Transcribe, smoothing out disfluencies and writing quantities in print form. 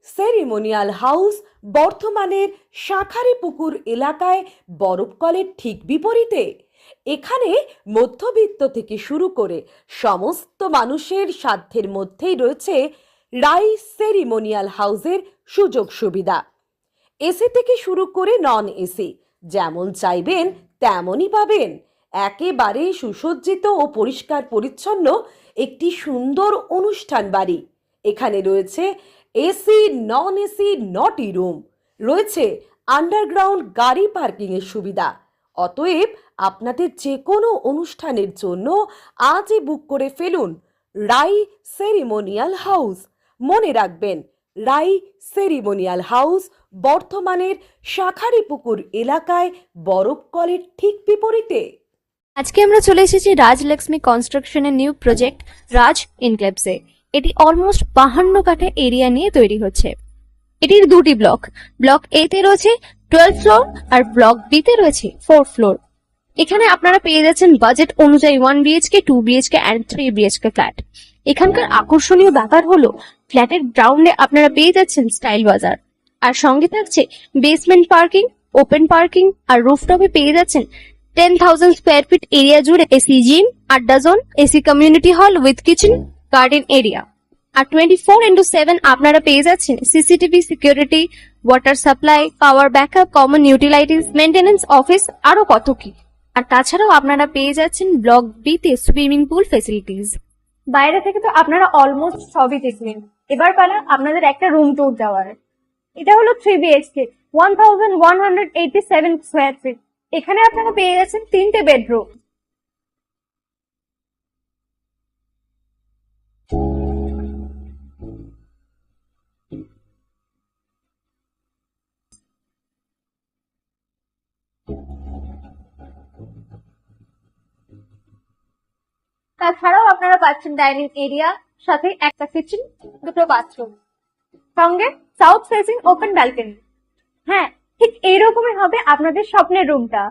Ceremonial house বর্ধমানের শাঁখারীপুকুর এলাকায় বরফকলের ঠিক বিপরীতে। এখানে মধ্যবিত্ত থেকে শুরু করে সমস্ত মানুষের সাধ্যের মধ্যেই রয়েছে রাই সেরিমোনিয়াল হাউসের সুযোগ সুবিধা। এসি থেকে শুরু করে নন এসি যেমন চাইবেন তেমনই পাবেন। একেবারে সুসজ্জিত ও পরিষ্কার পরিচ্ছন্ন একটি সুন্দর অনুষ্ঠান বাড়ি। এখানে রয়েছে এসি, নন এসি, নটি রুম, রয়েছে আন্ডারগ্রাউন্ড গাড়ি পার্কিং এর সুবিধা। অতএব আপনাদের যে কোনো অনুষ্ঠানের জন্য আজই বুক করে ফেলুন রাই সেরিমোনিয়াল হাউস। মনে রাখবেন, রাই সেরিমোনিয়াল হাউস বর্ধমানের শাঁখারীপুকুর এলাকায় বরফকলের ঠিক বিপরীতে। আজকে আমরা চলে এসেছি রাজলক্ষ্মী কনস্ট্রাকশনের নিউ প্রজেক্ট রাজ ইনক্লেভসে। এটি অলমোস্ট 52 কাঠা এরিয়া নিয়ে তৈরি হচ্ছে। এটির দুটি ব্লক, ব্লক এ তে রয়েছে 12 ফ্লোর আর ব্লক বি তে রয়েছে 4 ফ্লোর। এখানে আপনারা পেয়ে যাচ্ছেন বাজেট অনুযায়ী 1 BHK, 2 BHK and 3 BHK flat. এখানকার আকর্ষণীয় ব্যাপার হলো ফ্ল্যাটের গ্রাউন্ডে আপনারা পেয়ে যাচ্ছেন স্টাইল বাজার, আর সঙ্গে থাকছে বেসমেন্ট পার্কিং, ওপেন পার্কিং, আর রুফটপে পেয়ে যাচ্ছেন 10,000 square feet area AC gym জিম, আড্ডা zone, AC community hall with kitchen, garden area. আর 24/7 আপনারা পেয়ে যাচ্ছেন CCTV security, water supply, power backup, common utilities, maintenance office, আরো কত কি। আর তাছাড়াও আপনারা পেয়ে যাচ্ছেন ব্লক বি তে সুইমিং পুল ফেসিলিটিস। বাইরে থেকে তো আপনারা অলমোস্ট সবই দেখলেন, এবার পালা আপনাদের একটা রুম ট্যুর দেওয়ার। এটা হলো 3 বিএইচকে, 1187 স্কোয়ার ফিট। এখানে আপনারা পেয়ে যাচ্ছেন 3টে বেডরুম। তাছাড়াও আপনারা পাচ্ছেন ডাইনিং এরিয়া, সাথে একটা কিচেন, দুটো বাথরুম, সঙ্গে সাউথ ফেসিং ওপেন ব্যালকনি। হ্যাঁ, ঠিক এইরকমই হবে আপনাদের স্বপ্নের রুমটা।